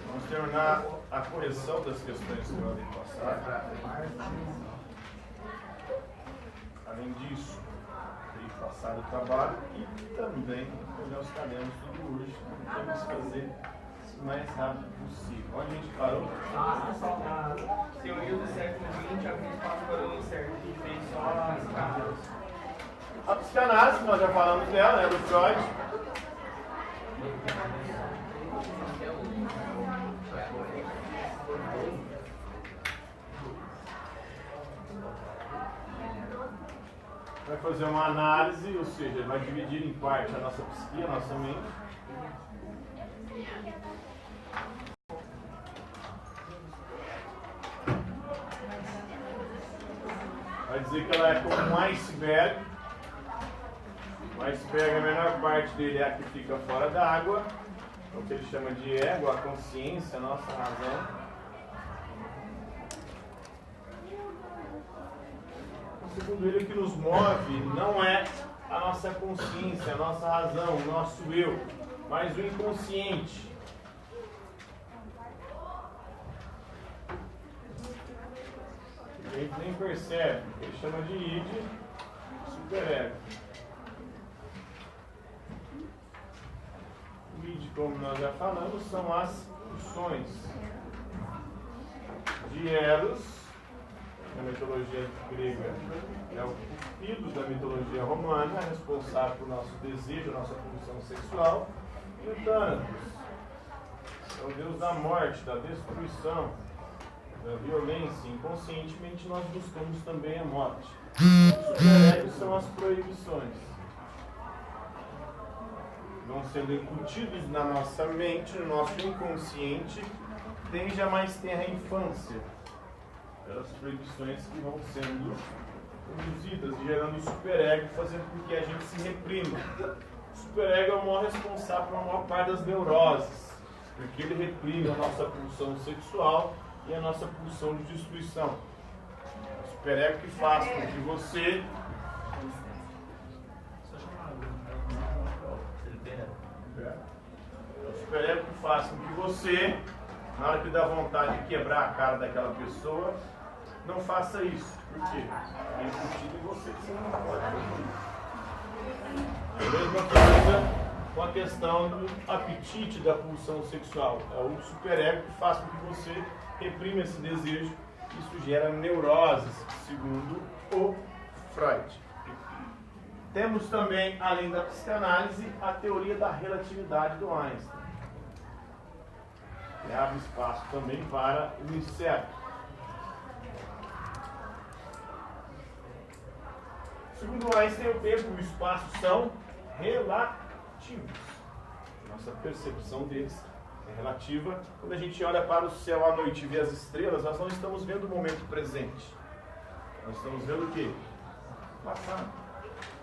Vamos terminar a correção das questões que podem passar. Além disso, tem passar o trabalho e também olhar os cadernos tudo hoje. Temos que fazer o mais rápido possível. Onde a gente parou? Teoria do século XX, a principal coroa certa, que fez só as caras. A psicanálise, nós já falamos dela, né, do Freud. Vai fazer uma análise, ou seja, vai dividir em parte a nossa psique, a nossa mente. Vai dizer que ela é como um iceberg. O iceberg, a menor parte dele é a que fica fora da água, o que ele chama de ego, a consciência, a nossa razão. Segundo ele, o que nos move não é a nossa consciência, a nossa razão, o nosso eu, mas o inconsciente. A gente nem percebe, ele chama de id, superego. O id, como nós já falamos, são as pulsões de Eros. Na mitologia grega é o cupido da mitologia romana, responsável por nosso desejo, nossa pulsão sexual, e o Thanatos é o deus da morte, da destruição, da violência. Inconscientemente nós buscamos também a morte. Os superegos são as proibições. Vão sendo incutidos na nossa mente, no nosso inconsciente, desde a mais tenra infância. As proibições que vão sendo produzidas, gerando o superego, fazendo com que a gente se reprima. O superego é o maior responsável pela maior parte das neuroses, porque ele reprime a nossa pulsão sexual e a nossa pulsão de destruição. O superego que faz com que você... O superego que faz com que você, na hora que dá vontade de quebrar a cara daquela pessoa, não faça isso. Por quê? É incutido em você que você não pode. É a mesma coisa com a questão do apetite da pulsão sexual. É o superego que faz com que você reprima esse desejo. Isso gera neuroses, segundo o Freud. Temos também, além da psicanálise, a teoria da relatividade do Einstein. Que abre espaço também para o incerto. Segundo Einstein, o tempo e o espaço são relativos. Nossa percepção deles é relativa. Quando a gente olha para o céu à noite e vê as estrelas, nós não estamos vendo o momento presente. Nós estamos vendo o quê? O passado.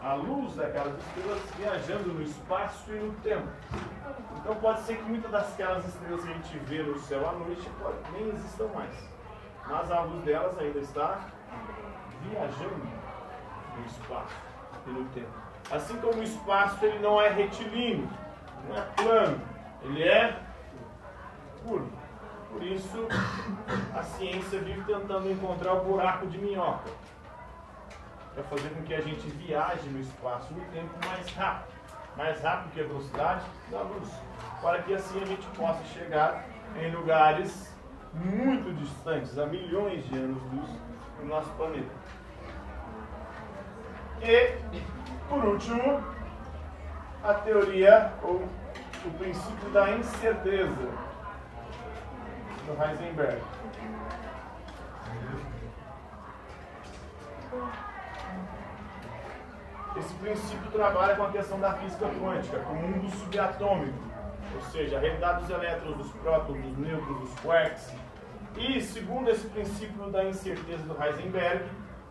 A luz daquelas estrelas viajando no espaço e no tempo. Então pode ser que muitas daquelas estrelas que a gente vê no céu à noite nem existam mais. Mas a luz delas ainda está viajando no espaço e no tempo. Assim como o espaço ele não é retilíneo, não é plano, ele é curvo. Por isso a ciência vive tentando encontrar o buraco de minhoca para fazer com que a gente viaje no espaço e no tempo mais rápido que a velocidade da luz, para que assim a gente possa chegar em lugares muito distantes, a milhões de anos-luz do nosso planeta. E, por último, a teoria ou o princípio da incerteza do Heisenberg. Esse princípio trabalha com a questão da física quântica, com o mundo subatômico, ou seja, a realidade dos elétrons, dos prótons, dos nêutrons, dos quarks. E, segundo esse princípio da incerteza do Heisenberg,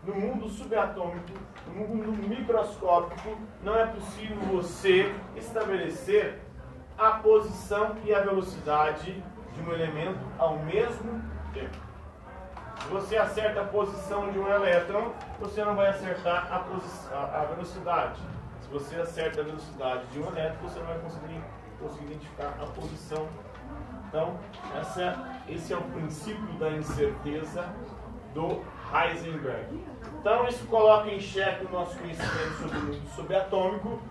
no mundo subatômico, no mundo microscópico, não é possível você estabelecer a posição e a velocidade de um elemento ao mesmo tempo. Se você acerta a posição de um elétron, você não vai acertar a velocidade. Se você acerta a velocidade de um elétron, você não vai conseguir identificar a posição. Então, esse é o princípio da incerteza do Heisenberg. Então, isso coloca em xeque o nosso conhecimento sobre o mundo subatômico.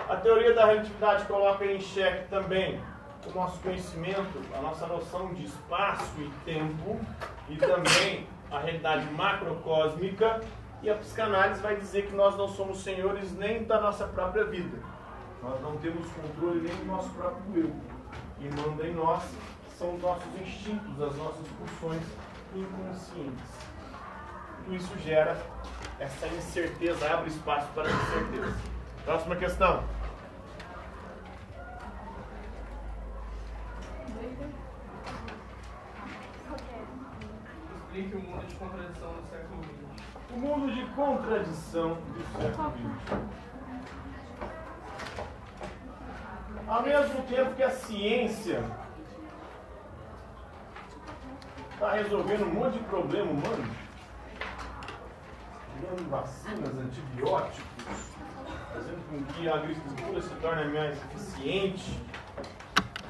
A teoria da relatividade coloca em xeque também o nosso conhecimento, a nossa noção de espaço e tempo, e também a realidade macrocósmica. E a psicanálise vai dizer que nós não somos senhores nem da nossa própria vida. Nós não temos controle nem do nosso próprio eu. Quem manda em nós são os nossos instintos, as nossas pulsões inconscientes. Tudo isso gera essa incerteza, abre espaço para a incerteza. Próxima questão. Explique o mundo de contradição do século XX. O mundo de contradição do século XX. Ao mesmo tempo que a ciência está resolvendo um monte de problema humano, criando vacinas, antibióticos, fazendo com que a agricultura se torne mais eficiente,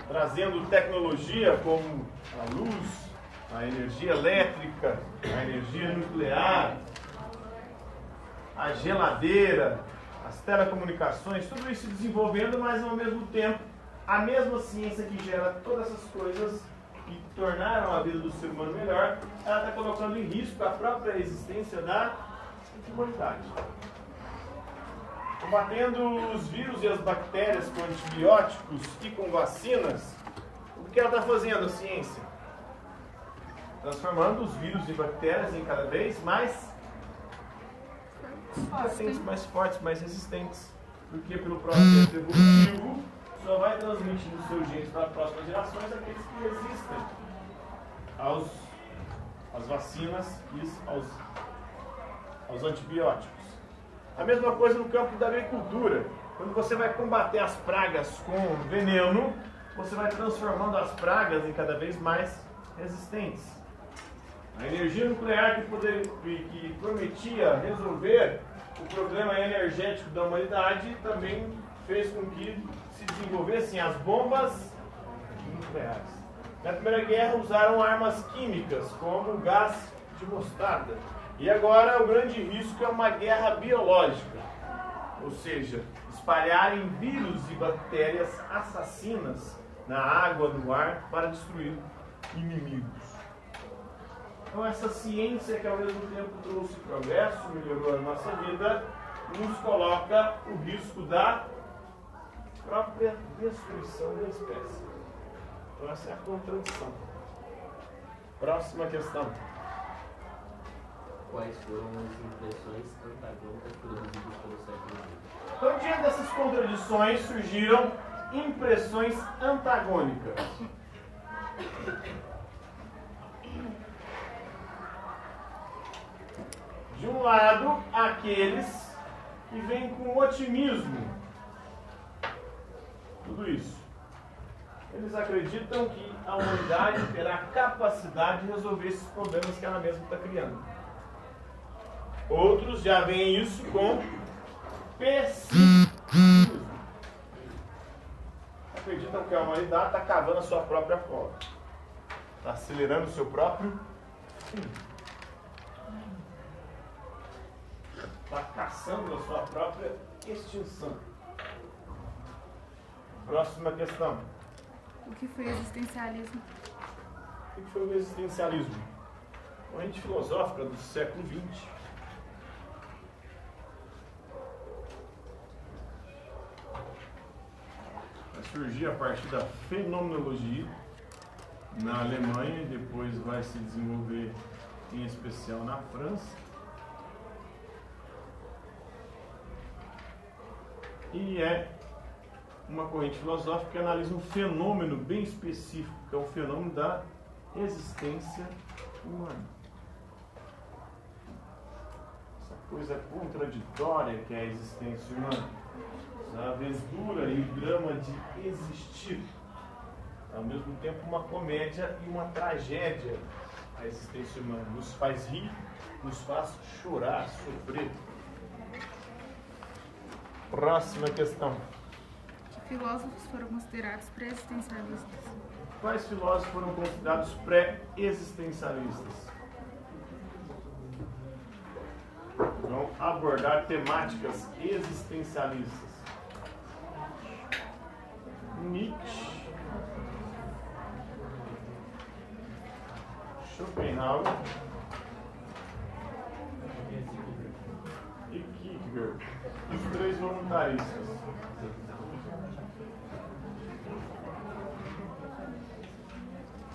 trazendo tecnologia como a luz, a energia elétrica, a energia nuclear, a geladeira, as telecomunicações, tudo isso se desenvolvendo, mas ao mesmo tempo, a mesma ciência que gera todas essas coisas e tornaram a vida do ser humano melhor, ela está colocando em risco a própria existência da humanidade. Combatendo os vírus e as bactérias com antibióticos e com vacinas, o que ela está fazendo, a ciência? Transformando os vírus e bactérias em cada vez mais mais fortes, mais resistentes. Porque pelo processo evolutivo só vai transmitindo os seus genes para as próximas gerações aqueles que resistem às vacinas e aos antibióticos. A mesma coisa no campo da agricultura. Quando você vai combater as pragas com veneno, você vai transformando as pragas em cada vez mais resistentes. A energia nuclear que prometia resolver o problema energético da humanidade também fez com que se desenvolvessem as bombas nucleares. Na Primeira Guerra usaram armas químicas, como o gás de mostarda. E agora o grande risco é uma guerra biológica, ou seja, espalharem vírus e bactérias assassinas na água, no ar, para destruir inimigos. Então essa ciência que ao mesmo tempo trouxe progresso, melhorou a nossa vida, nos coloca o risco da própria destruição da espécie. Então essa é a contradição. Próxima questão. Quais foram as impressões antagônicas produzidas pelo século XX? Então, diante dessas contradições, surgiram impressões antagônicas. De um lado, aqueles que vêm com otimismo. Tudo isso. Eles acreditam que a humanidade terá capacidade de resolver esses problemas que ela mesma está criando. Outros já veem isso com pessimismo. Acreditam que a humanidade está cavando a sua própria cova. Está acelerando o seu próprio fim. Está caçando a sua própria extinção. Próxima questão. O que foi existencialismo? O que foi o existencialismo? Corrente filosófica do século XX. Vai surgir a partir da fenomenologia na Alemanha e depois vai se desenvolver em especial na França. E é uma corrente filosófica que analisa um fenômeno bem específico, que é o fenômeno da existência humana. Essa coisa contraditória que é a existência humana. A aventura e o drama de existir. Ao mesmo tempo uma comédia e uma tragédia a existência humana. Nos faz rir, nos faz chorar, sofrer. Próxima questão. Que filósofos foram considerados pré-existencialistas? Quais filósofos foram considerados pré-existencialistas? Vão abordar temáticas existencialistas. Nietzsche, Schopenhauer e Kierkegaard, os três voluntaristas.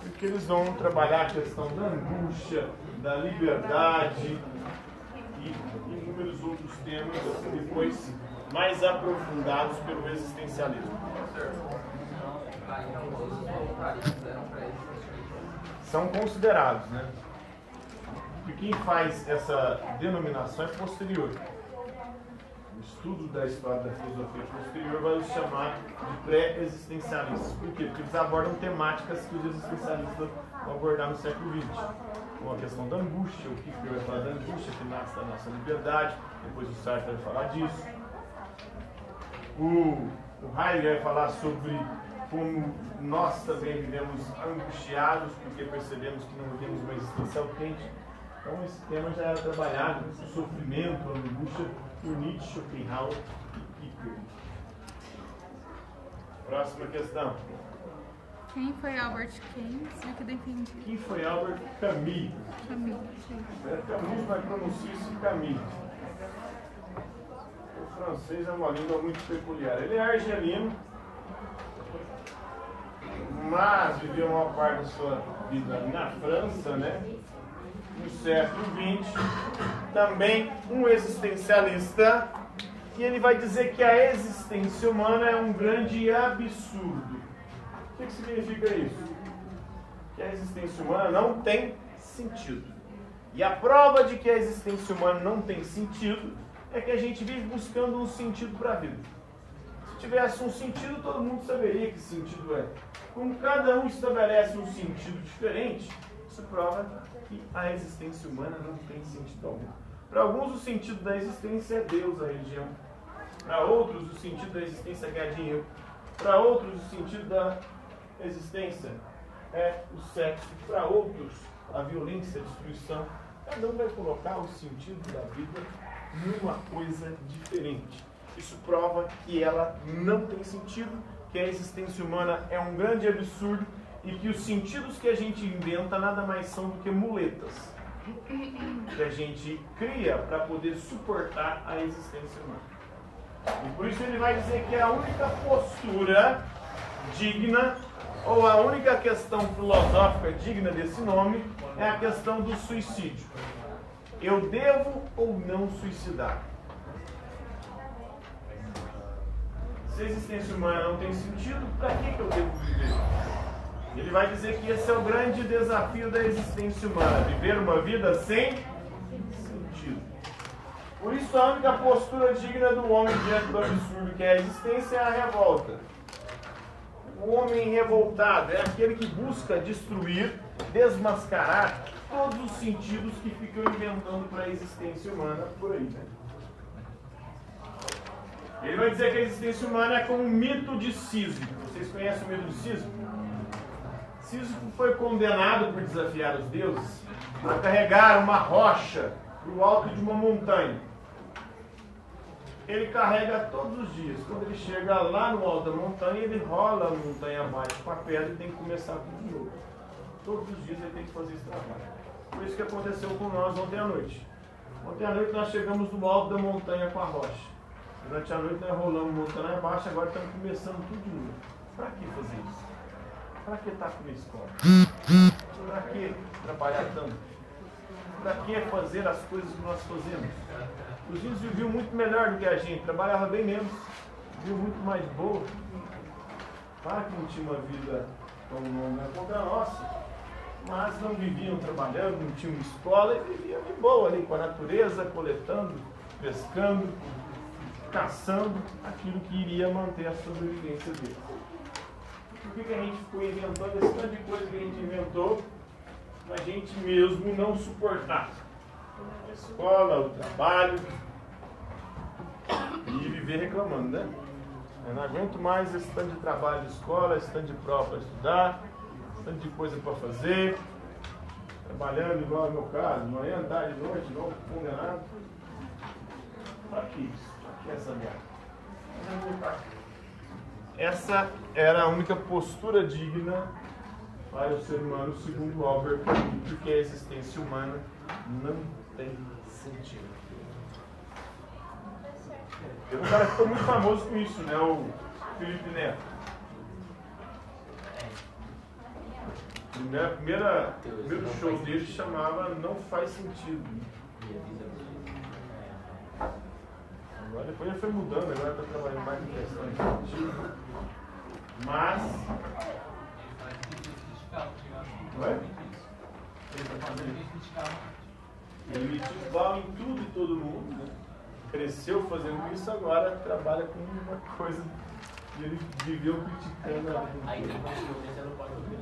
Porque eles vão trabalhar a questão da angústia, da liberdade e inúmeros outros temas depois mais aprofundados pelo existencialismo. São considerados, né? E quem faz essa denominação é posterior. O estudo da história da filosofia posterior vai os chamar de pré-existencialistas. Por quê? Porque eles abordam temáticas que os existencialistas vão abordar no século XX. Como a questão da angústia, o que vai falar da angústia, que nasce da nossa liberdade, depois o Sartre vai falar disso. O Heidegger vai falar sobre como nós também vivemos angustiados porque percebemos que não vivemos uma existência autêntica. Então esse tema já era trabalhado, o sofrimento, a angústia, por Nietzsche, Schopenhauer e Kierkegaard. Próxima questão. Quem foi Albert Camus e o que defende? Quem foi Albert Camus? Camus, sim. Camus, mas pronuncia-se Camus. O francês é uma língua muito peculiar. Ele é argelino, mas viveu uma parte da sua vida na França, né? No século XX. Também um existencialista, e ele vai dizer que a existência humana é um grande absurdo. O que significa isso? Que a existência humana não tem sentido. E a prova de que a existência humana não tem sentido é que a gente vive buscando um sentido para a vida. Se tivesse um sentido, todo mundo saberia que sentido é. Como cada um estabelece um sentido diferente, isso prova que a existência humana não tem sentido algum. Para alguns, o sentido da existência é Deus, a religião. Para outros, o sentido da existência é ganhar dinheiro. Para outros, o sentido da existência é o sexo. Para outros, a violência, a destruição. Cada um vai colocar o sentido da vida numa coisa diferente. Isso prova que ela não tem sentido, que a existência humana é um grande absurdo e que os sentidos que a gente inventa nada mais são do que muletas que a gente cria para poder suportar a existência humana. E por isso ele vai dizer que a única postura digna, ou a única questão filosófica digna desse nome, é a questão do suicídio. Eu devo ou não suicidar? Se a existência humana não tem sentido, para que eu devo viver? Ele vai dizer que esse é o grande desafio da existência humana, viver uma vida sem sentido. Por isso a única postura digna do homem diante do absurdo que é a existência é a revolta. O homem revoltado é aquele que busca destruir, desmascarar todos os sentidos que ficam inventando para a existência humana por aí, né? Ele vai dizer que a existência humana é como um mito de Sísifo. Vocês conhecem o mito de Sísifo? Sísifo foi condenado por desafiar os deuses a carregar uma rocha para o alto de uma montanha. Ele carrega todos os dias. Quando ele chega lá no alto da montanha, ele rola a montanha abaixo com a pedra e tem que começar tudo de novo. Todos os dias ele tem que fazer esse trabalho. Foi isso que aconteceu com nós ontem à noite. Ontem à noite nós chegamos no alto da montanha com a rocha. Durante a noite nós rolamos montanha abaixo, agora estamos começando tudo de novo. Para que fazer isso? Para que estar com a escola? Para que trabalhar tanto? Para que fazer as coisas que nós fazemos? Os índios viviam muito melhor do que a gente, trabalhava bem menos, viviam muito mais boa. Claro que não tinha uma vida tão longa como a nossa, mas não viviam trabalhando, não tinham escola e viviam de boa ali com a natureza, coletando, pescando, caçando aquilo que iria manter a sobrevivência deles. Por que a gente ficou inventando esse tanto de coisa que a gente inventou para a gente mesmo não suportar? A escola, o trabalho, E viver reclamando, né? Eu não aguento mais esse tanto de trabalho de escola, esse tanto de prova para estudar, esse tanto de coisa para fazer, trabalhando igual no meu caso, manhã, tarde, noite, não condenado. Para que isso? Para que essa merda? Essa era a única postura digna para o ser humano, segundo Albert Camus, porque a existência humana não tem sentido. Tem um cara que ficou muito famoso com isso, né? O Felipe Neto. Primeiro show dele chamava Não Faz Sentido. Agora depois já foi mudando, agora está trabalhando mais em questão de sentido. Mas. Ué? Ele criticava em tudo e todo mundo, né? Cresceu fazendo isso, agora trabalha com uma coisa que ele viveu criticando. Aí depois que você não pode ouvir.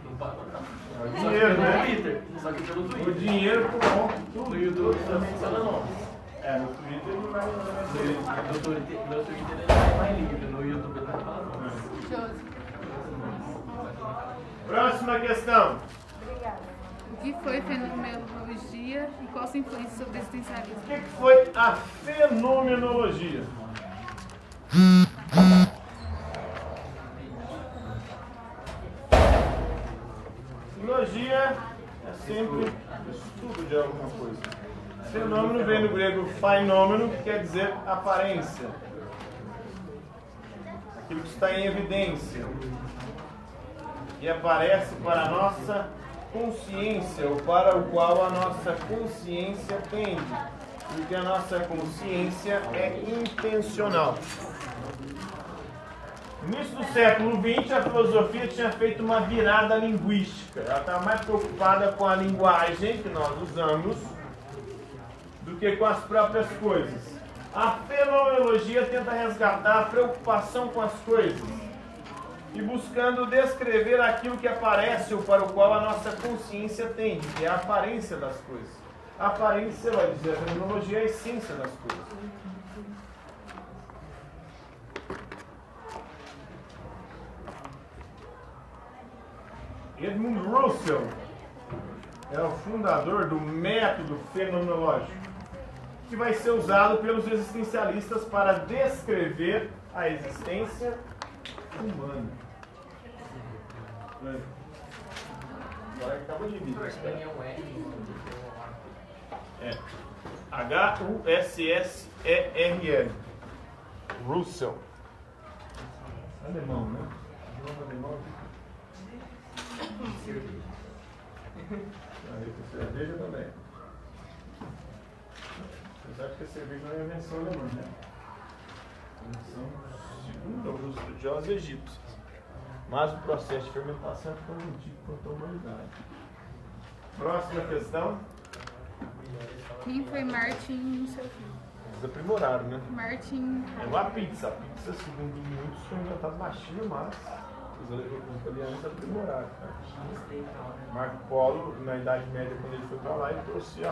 Não pode botar. O dinheiro, né? Twitter. Só que pelo Twitter. O dinheiro corrompe tudo. No YouTube também funciona não. No Twitter ele vai. No Twitter ele é mais livre, no YouTube ele não fala não. Josi. Próxima questão. O que foi fenomenologia e qual sua influência sobre o existencialismo? O que foi a fenomenologia? Fenomenologia é sempre estudo de alguma coisa. Fenômeno vem do grego fenômeno, que quer dizer aparência. Aquilo que está em evidência. E aparece para a nossa consciência, ou para o qual a nossa consciência tende. Porque a nossa consciência é intencional. No início do século XX, a filosofia tinha feito uma virada linguística. Ela estava mais preocupada com a linguagem que nós usamos do que com as próprias coisas. A fenomenologia tenta resgatar a preocupação com as coisas e buscando descrever aquilo que aparece ou para o qual a nossa consciência tende, que é a aparência das coisas. A aparência, vai dizer, a fenomenologia é a essência das coisas. Edmund Russell é o fundador do método fenomenológico, que vai ser usado pelos existencialistas para descrever a existência humana. Agora acaba de vir. É. H-U-S-S-E-R-L. Russell. Alemão, né? Alemão. Cerveja também. Apesar de que a cerveja não é invenção alemã, né? Invenção segundo os estudiosos egípcios. Mas o processo de fermentação é tão antigo quanto a humanidade. Próxima questão. Quem foi Martin não sei o quê? Eles aprimoraram, né? Martin. É igual a pizza. A pizza, segundo muitos, foi inventada na China, mas os italianos aprimoraram. Marco Polo, na Idade Média, quando ele foi para lá, ele trouxe a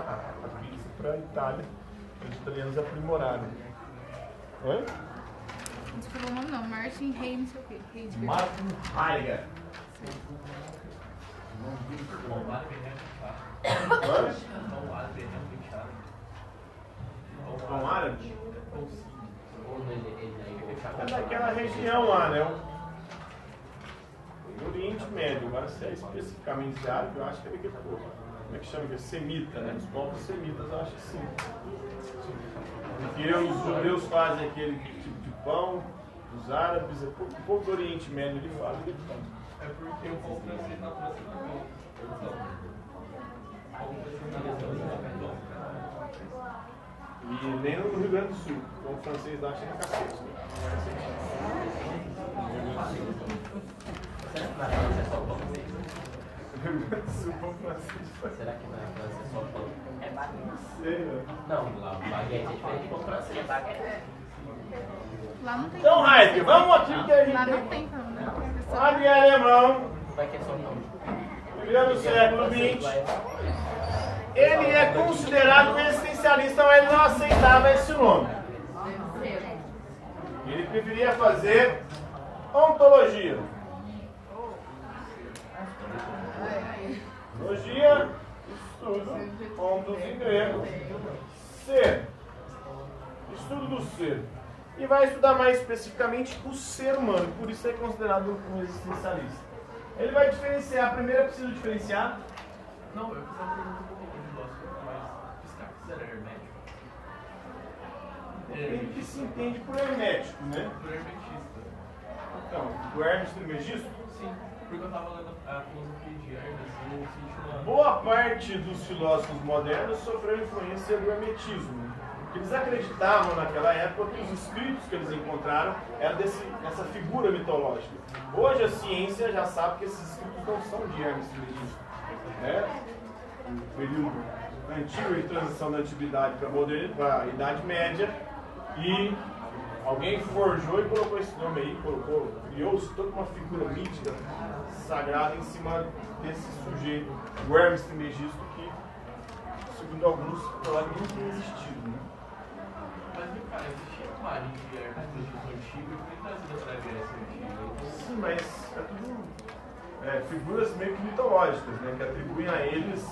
pizza para a Itália. Os italianos aprimoraram. Oi? Não se falou o nome não. Martin Rey não sei o quê. Heidegger. Martin Heidegger. Pão árabe? É daquela região lá, né? O Oriente Médio. Agora, se é especificamente árabe, eu acho que é daquele povo. Como é que chama? Semita, né? Os povos semitas, eu acho que sim. Porque os judeus fazem aquele tipo de pão, os árabes, o povo do Oriente Médio ele faz aquele pão. É porque o povo francês não trouxe pão. E nem no Rio Grande do Sul. Então o francês lá chega cacete, né? Será que na França é só pão? Rio Grande do Sul, pão francês. Será que na França é só pão? É baguete. Não sei, né? Não, lá baguete é diferente de pão francês. É baguete. Lá não tem. Então, Heidegger, vamos aqui que a gente Lá não tem. tem pão, né? Sabe alemão, Vai que é só pão. vivendo no século XX. Ele é considerado um existencialista, mas ele não aceitava esse nome. preferia fazer ontologia. Ontologia, estudo, ontos em grego, ser. Estudo do ser. E vai estudar mais especificamente o ser humano, por isso é considerado um existencialista. Ele vai diferenciar, primeiro precisa diferenciar. Não, eu fiz uma pergunta um pouco de filósofo, mas Descartes era hermético? Ele que se entende por hermético, né? Por hermetista. Então, o Hermes Trismegisto? Sim, porque eu estava lendo a filosofia de Hermes e eu senti uma... Boa parte dos filósofos modernos sofreu influência do hermetismo. Eles acreditavam naquela época que os escritos que eles encontraram eram dessa figura mitológica. Hoje a ciência já sabe que esses escritos não são de Hermes Trismegisto. Né? O período antigo de transição da antiguidade para a Idade Média, e alguém forjou e colocou esse nome aí, criou-se toda uma figura mítica, sagrada em cima desse sujeito, o Hermes Trismegisto, que, segundo alguns, provavelmente não tem existido. Né? Mas, cara, existia uma linha de Hermes Trismegisto antigo e foi trazida para a Grécia antiga. Sim, mas é tudo figuras meio que mitológicas, né, que atribuem a eles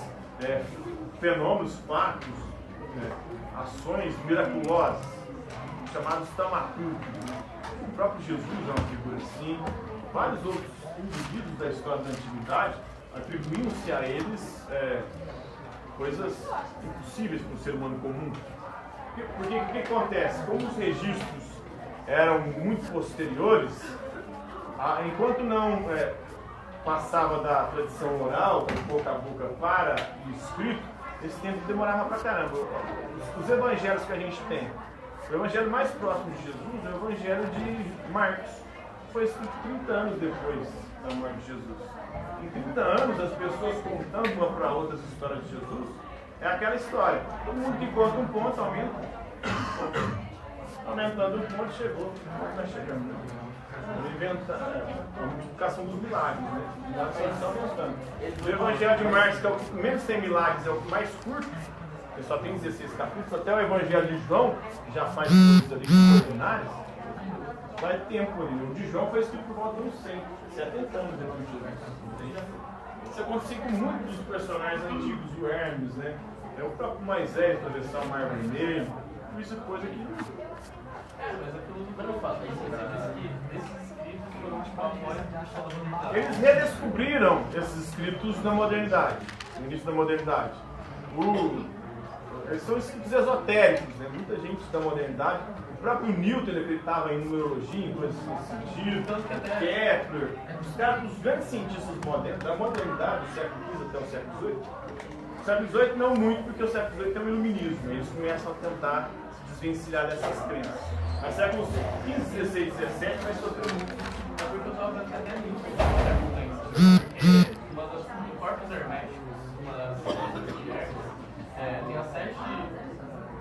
fenômenos, fatos, ações miraculosas, chamados tamaturgos. O próprio Jesus é uma figura assim. Vários outros indivíduos da história da antiguidade atribuíam-se a eles coisas impossíveis para o ser humano comum. Porque o que acontece? Como os registros eram muito posteriores, enquanto não passava da tradição oral, de boca a boca, para o escrito, esse tempo demorava pra caramba. Os evangelhos que a gente tem, o evangelho mais próximo de Jesus é o evangelho de Marcos, que foi escrito 30 anos depois da morte de Jesus. Em 30 anos, as pessoas contando uma para outra as histórias de Jesus, é aquela história. Todo mundo que conta um ponto aumenta. Aumentando um ponto, chegou. O ponto está chegando. Né? A multiplicação dos milagres, né? Os milagres só estão aumentando. O Evangelho de Marcos, que é o que menos tem milagres, é o que mais curto, que só tem 16 capítulos, até o Evangelho de João, que já faz coisas ali extraordinárias, vai tempo ali. O de João foi escrito por volta de uns 70 anos depois de Jesus. Isso acontecia com muitos dos personagens antigos, o Hermes, né? O próprio Moisés atravessar o Mar Vermelho, tudo isso é coisa que. Mas aquilo não fala isso. Você disse que esses escritos foram tipo a memória da humanidade. Eles redescobriram esses escritos na modernidade, no início da modernidade. Eles são escritos esotéricos, né? Muita gente da modernidade, o próprio Newton ele acreditava em numerologia, em coisas nesse sentido, Kepler, os grandes cientistas modernos, da modernidade, do século XV até o século XVIII. O século XVIII não muito, porque o século XVIII tem o iluminismo, eles começam a tentar se desvencilhar dessas crenças. Mas séculos XV, XVI, XVII vai sofrer muito. É porque eu estava vendo até muito no século XX. Uma das corpos herméticos, uma das coisas de Hermes, tem as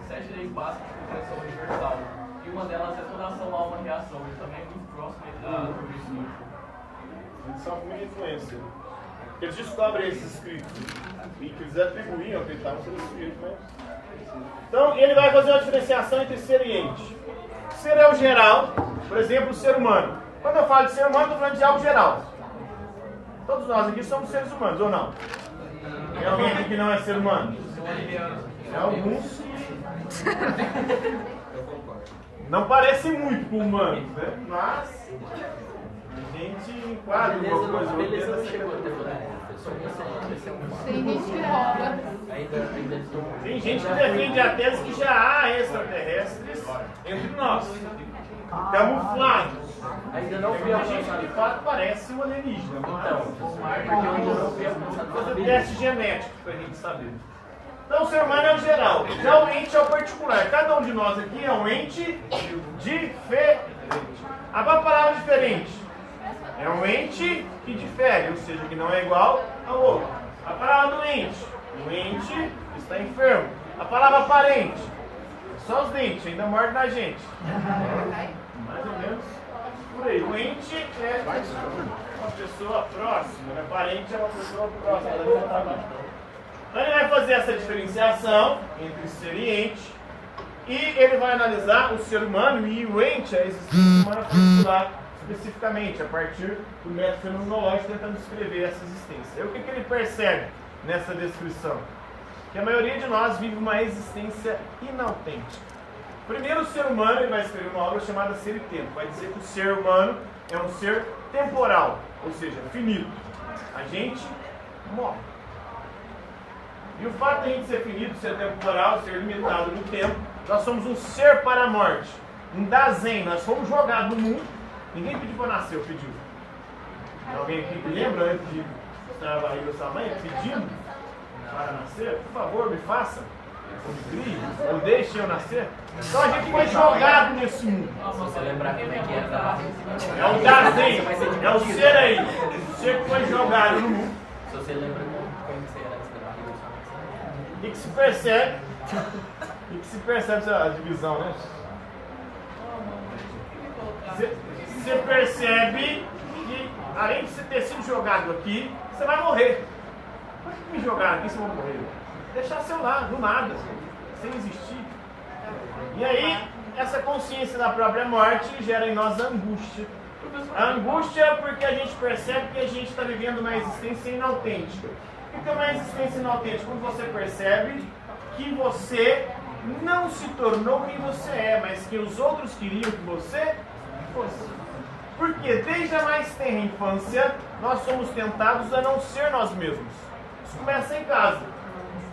sete leis básicas de compreensão universal. E uma delas é toda ação, alma e reação. E também é muito próximo da tudo. Eles são muita influência. Eles descobrem esses escritos e que eles atribuíam, acreditavam ser escritos, mas... Então, ele vai fazer uma diferenciação entre ser e ente. Ser é o geral, por exemplo, o ser humano. Quando eu falo de ser humano, estou falando de algo geral. Todos nós aqui somos seres humanos, ou não? Tem alguém aqui que não é ser humano? É alguns. Não parecem muito com humanos, né? Mas a gente enquadra uma coisa. Beleza não chegou até agora. Tem gente que rouba. Tem gente que defende a tese que já há extraterrestres entre nós, camuflados. Ainda não fui Tem gente que de fato parece um alienígena. Então, porque eu ainda não fui alcançado Fazer pela teste genético pra gente saber. Então o ser humano é o geral, já o ente é o particular. Cada um de nós aqui é um ente diferente. A palavra diferente é um ente que difere, ou seja, que não é igual ao outro. A palavra doente, o ente está enfermo. A palavra parente, só os dentes, ainda morde na gente. Mais ou menos por aí. O ente é uma pessoa próxima, né? Parente é uma pessoa próxima. Então ele vai fazer essa diferenciação entre ser e ente. E ele vai analisar o ser humano e o ente, a existência humana particular, especificamente, a partir do método fenomenológico, tentando descrever essa existência. E o que ele percebe nessa descrição? Que a maioria de nós vive uma existência inautêntica. Primeiro, o ser humano, ele vai escrever uma obra chamada Ser e Tempo. Vai dizer que o ser humano é um ser temporal, ou seja, finito. A gente morre. E o fato de a gente ser finito, ser temporal, ser limitado no tempo, nós somos um ser para a morte. Um dazen, nós fomos jogados no mundo. Ninguém pediu para nascer, eu pediu. Alguém aqui que lembra antes de estar a barriga da sua mãe pedindo para nascer? Por favor, me faça. Ou deixe eu nascer. Então a gente foi jogado nesse mundo. Se você lembrar como é que era da barriga, é o dazen, é o ser aí. O ser que foi jogado no mundo. Se você lembra como você era antes da barriga, E que se percebe, a divisão, né? Você percebe que, além de você ter sido jogado aqui, você vai morrer. Por que me jogaram aqui se eu vou morrer? Deixar seu lá, do nada, sem existir. E aí, essa consciência da própria morte gera em nós a angústia. A angústia é porque a gente percebe que a gente está vivendo uma existência inautêntica. O que é uma existência inautêntica? Quando você percebe que você não se tornou quem você é, mas que os outros queriam que você fosse. Porque desde a mais tenra infância, nós somos tentados a não ser nós mesmos. Isso começa em casa.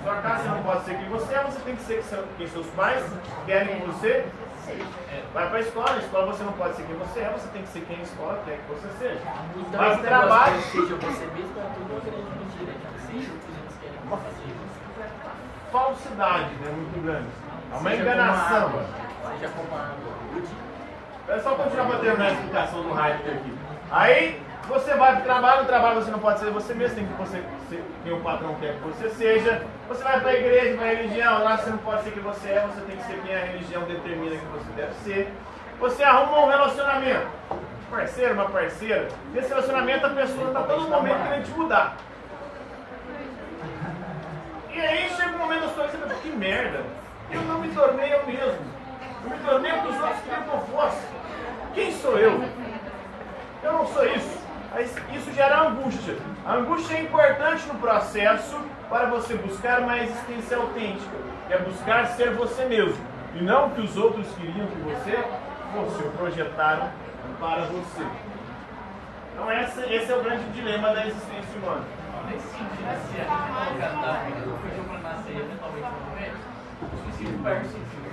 Sua casa você não pode ser quem você é, você tem que ser quem seus pais querem que você seja. Vai para a escola você não pode ser quem você é, você tem que ser quem a escola quer que você seja. Então, Vai para o trabalho. seja você mesmo, é tudo uma grande mentira. Seja o que eles querem que você seja. Falsidade, né? Muito grande. É uma enganação. Seja como a água. É só continuar batendo na explicação do Heidegger aqui. Aí você vai para o trabalho, no trabalho você não pode ser você mesmo, tem que ser quem o patrão quer que você seja. Você vai para a igreja, para a religião, lá você não pode ser quem você é, você tem que ser quem a religião determina que você deve ser. Você arruma um relacionamento, um parceiro, uma parceira. Nesse relacionamento a pessoa está todo momento querendo te mudar. E aí chega um momento da sua vida, que merda, eu não me tornei eu mesmo. Eu me tornei o que os outros queriam que eu fosse. Quem sou eu? Eu não sou isso. Isso gera angústia. A angústia é importante no processo para você buscar uma existência autêntica. É buscar ser você mesmo. E não o que os outros queriam que você fosse ou projetaram para você. Então esse é o grande dilema da existência humana. Nesse sentido, se a gente colocar na vida do feijão para nascer e eventualmente morrer, o suicídio perde o sentido.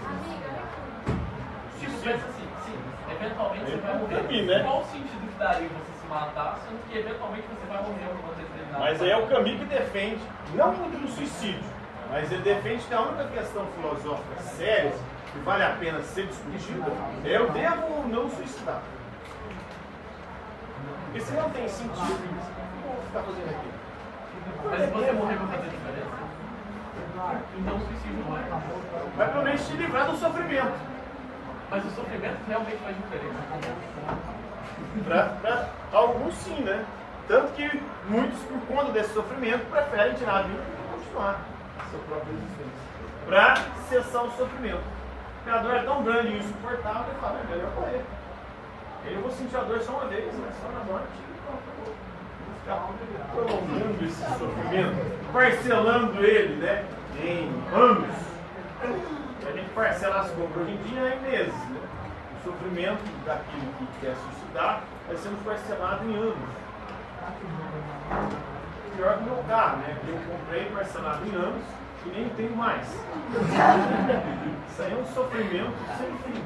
O suicídio pensa assim, sim, eventualmente você vai morrer. Né? Qual o sentido que daria você se matar, sendo que eventualmente você vai morrer alguma determinada. Mas aí é o Camus que defende, não muito do suicídio, mas ele defende que a única questão filosófica séria, que vale a pena ser discutida, é eu devo ou não suicidar. Porque se não tem sentido, o que eu vou ficar fazendo aqui? Mas se você morrer vai fazer diferença? Então o suicídio não é. Vai pelo menos te livrar do sofrimento. Mas o sofrimento realmente faz diferença. Para alguns sim, né? Tanto que muitos, por conta desse sofrimento, preferem tirar a vida e continuar a sua própria existência. Para cessar o sofrimento. Porque a dor é tão grande e insuportável que ele fala, é melhor morrer. Eu vou sentir a dor só uma vez, né? Só na morte. Ficar prolongando esse sofrimento, parcelando ele, né, em anos. A gente parcela as compras hoje em dia em meses, né? O sofrimento daquele que quer suicidar vai sendo parcelado em anos. Pior que o meu carro, né? Que eu comprei parcelado em anos e nem tenho mais. Isso aí é um sofrimento sem fim.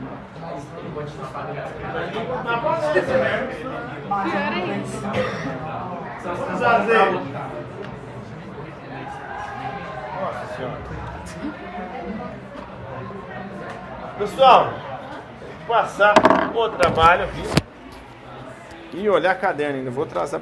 Ele continua pagando. Mas não continuar pagando essa merda. Pior ainda. Vamos fazer. Nossa Senhora. Pessoal, vou passar o trabalho aqui e olhar a caderno ainda. Vou trazer